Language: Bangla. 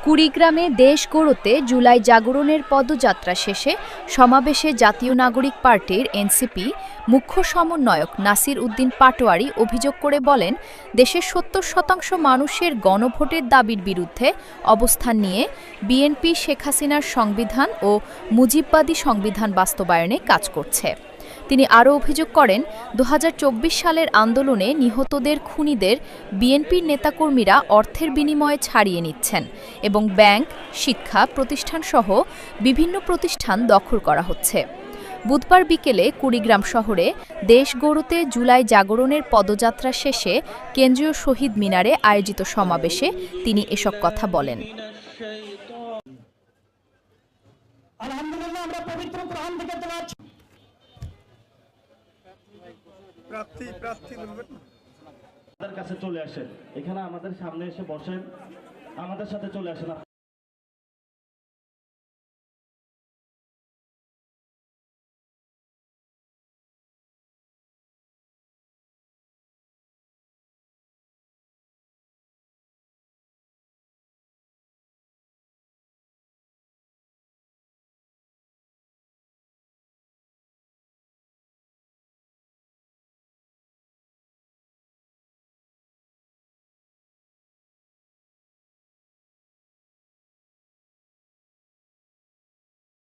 কুড়িগ্রামে দেশ গড়তে জুলাই জাগরণের পদযাত্রা শেষে সমাবেশে জাতীয় নাগরিক পার্টির এনসিপি মুখ্য সমন্বয়ক নাসির উদ্দিন পাটোয়ারি অভিযোগ করে বলেন, দেশের ৭০% মানুষের গণভোটের দাবির বিরুদ্ধে অবস্থান নিয়ে বিএনপি শেখ হাসিনার সংবিধান ও মুজিববাদী সংবিধান বাস্তবায়নে কাজ করছে। তিনি আরও অভিযোগ করেন, ২০২৪ সালের আন্দোলনে নিহতদের খুনিদের বিএনপির নেতাকর্মীরা অর্থের বিনিময়ে ছাড়িয়ে নিচ্ছেন এবং ব্যাংক, শিক্ষা প্রতিষ্ঠানসহ বিভিন্ন প্রতিষ্ঠান দখল করা হচ্ছে। বুধবার বিকেলে কুড়িগ্রাম শহরে দেশ গড়তে জুলাই জাগরণের পদযাত্রা শেষে কেন্দ্রীয় শহীদ মিনারে আয়োজিত সমাবেশে তিনি এসব কথা বলেন। আমাদের কাছে চলে আসেন, এখানে আমাদের সামনে এসে বসেন, আমাদের সাথে চলে আসেন।